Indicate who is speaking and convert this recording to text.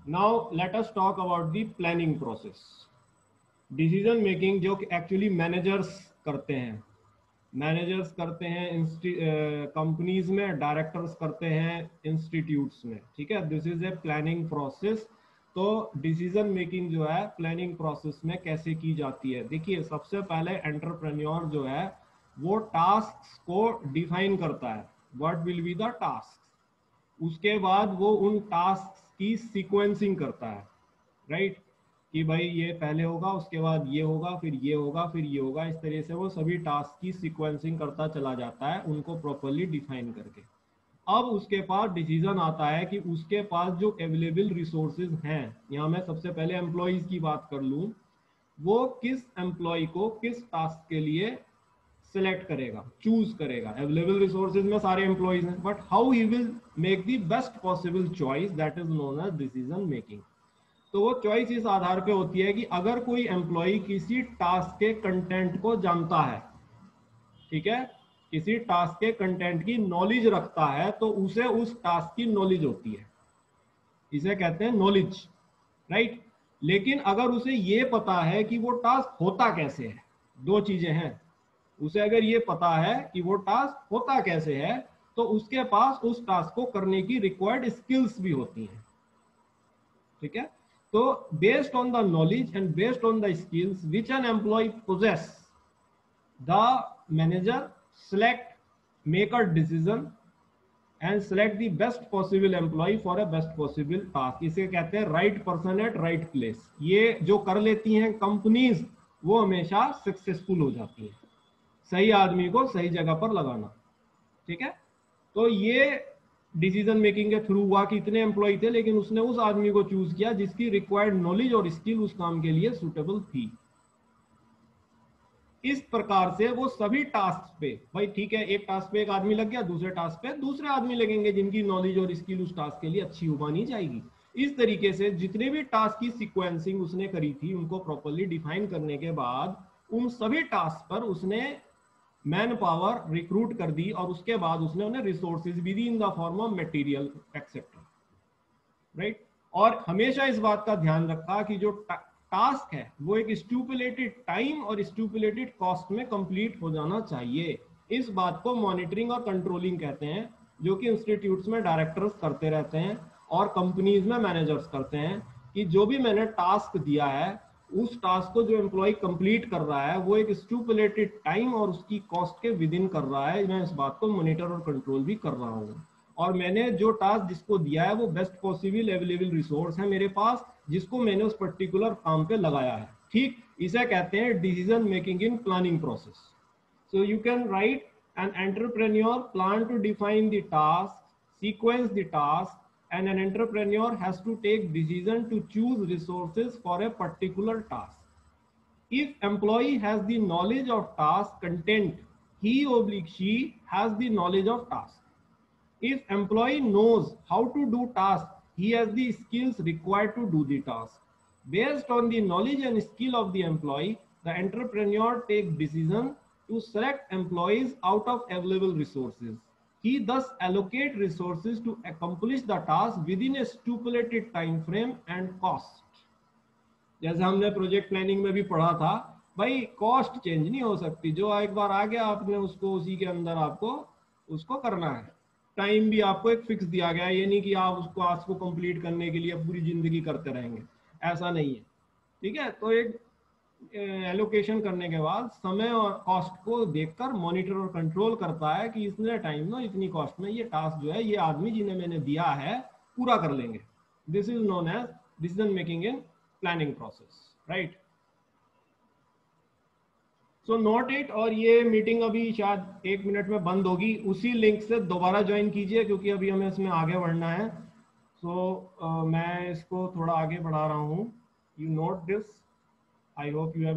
Speaker 1: Now let us talk about the planning process. Decision making जो actually managers करते हैं, managers करते हैं कंपनीज में, डायरेक्टर्स करते हैं इंस्टीट्यूट्स में, ठीक है। This is a planning process. तो डिसीजन मेकिंग जो है प्लानिंग प्रोसेस में कैसे की जाती है, देखिए सबसे पहले एंटरप्रेन्योर जो है वो टास्क को डिफाइन करता है, what will be the task. उसके बाद वो उन टास्क की सीक्वेंसिंग करता है, राइट, कि भाई ये पहले होगा, उसके बाद ये होगा, फिर ये होगा, फिर ये होगा। इस तरह से वो सभी टास्क की सीक्वेंसिंग करता चला जाता है, उनको प्रॉपरली डिफाइन करके। अब उसके पास डिसीजन आता है कि उसके पास जो अवेलेबल रिसोर्सेज हैं, यहाँ मैं सबसे पहले एम्प्लॉयज की बात कर लूँ, वो किस एम्प्लॉय को किस टास्क के लिए सिलेक्ट करेगा, चूज करेगा। अवेलेबल रिसोर्सेज में सारे एम्प्लॉयज हैं, but how he will make the best possible choice, that is known as decision making. तो वो चॉइस इस आधार पे होती है कि अगर कोई एम्प्लॉय किसी टास्क के कंटेंट को जानता है, ठीक है, किसी टास्क के कंटेंट की नॉलेज रखता है, तो उसे उस टास्क की नॉलेज होती है, इसे कहते हैं नॉलेज, राइट। लेकिन अगर उसे ये पता है कि वो टास्क होता कैसे है, दो चीजें हैं, उसे अगर ये पता है कि वो टास्क होता कैसे है, तो उसके पास उस टास्क को करने की रिक्वायर्ड स्किल्स भी होती हैं, ठीक है। तो based on the knowledge and based on the skills which an employee possesses, the manager select, make a decision and select the best possible employee for a best possible task। इसे कहते हैं right person at right place. ये जो कर लेती हैं companies, वो हमेशा सक्सेसफुल हो जाती हैं, सही आदमी को सही जगह पर लगाना, ठीक है। तो ये डिसीजन मेकिंग के थ्रू हुआ कि इतने एम्प्लॉय थे, लेकिन उसने उस आदमी को चूज किया जिसकी रिक्वायर्ड नॉलेज और स्किल उस काम के लिए सुटेबल थी। इस प्रकार से वो सभी टास्क पे, भाई ठीक है, एक टास्क पे एक आदमी लग गया, दूसरे टास्क पे दूसरे आदमी लगेंगे जिनकी नॉलेज और स्किल उस टास्क के लिए अच्छी हो मानी जाएगी। इस तरीके से जितने भी टास्क की सीक्वेंसिंग उसने करी थी, उनको प्रॉपरली डिफाइन करने के बाद उन सभी टास्क पर उसने मैन पावर रिक्रूट कर दी, और उसके बाद उसने उन्हें रिसोर्सेज भी दी in the form of material etcetera, right. और हमेशा इस बात का ध्यान रखा कि जो टास्क है वो एक स्टूपुलेटेड टाइम और स्टूपुलेटेड कॉस्ट में कंप्लीट हो जाना चाहिए। इस बात को मॉनिटरिंग और कंट्रोलिंग कहते हैं, जो कि इंस्टीट्यूट्स में डायरेक्टर्स करते रहते हैं और कंपनीज में मैनेजर्स करते हैं, कि जो भी मैंने टास्क दिया है उस टास्क को जो एम्प्लॉय कंप्लीट कर रहा है वो एक स्टूपुलेटेड टाइम और उसकी कॉस्ट के विद इन कर रहा है। मैं इस बात को मॉनिटर और कंट्रोल भी कर रहा हूँ, और मैंने जो टास्क जिसको दिया है वो बेस्ट पॉसिबल अवेलेबल रिसोर्स है मेरे पास, जिसको मैंने उस पर्टिकुलर काम पे लगाया है, ठीक। इसे कहते हैं decision making in planning process. So you can write, an entrepreneur plan to define the task, sequence the task, and an entrepreneur has to take decision to choose resources for a particular task. If employee has the knowledge of task content, he oblique she has the knowledge of task. If employee knows how to do task, he has the skills required to do the task. Based on the knowledge and skill of the employee, the entrepreneur takes decision to select employees out of available resources. He thus allocate resources to accomplish the task within a stipulated time frame and cost. जैसे हमने project planning में भी पढ़ा था, भाई cost change नहीं हो सकती, जो एक बार आ गया आपने उसको उसी के अंदर आपको उसको करना है। टाइम भी आपको एक फिक्स दिया गया है, ये नहीं कि आप उसको आज को कंप्लीट करने के लिए पूरी जिंदगी करते रहेंगे, ऐसा नहीं है, ठीक है। तो एक एलोकेशन करने के बाद समय और कॉस्ट को देखकर मॉनिटर और कंट्रोल करता है कि इतने टाइम में इतनी कॉस्ट में ये टास्क जो है ये आदमी जिन्हें मैंने दिया है पूरा कर लेंगे। This is known as decision making in planning process, right. So note it, और ये मीटिंग अभी शायद 1 मिनट में बंद होगी, उसी लिंक से दोबारा ज्वाइन कीजिए क्योंकि अभी हमें इसमें आगे बढ़ना है। सो मैं इसको थोड़ा आगे बढ़ा रहा हूँ, you note this, I hope you have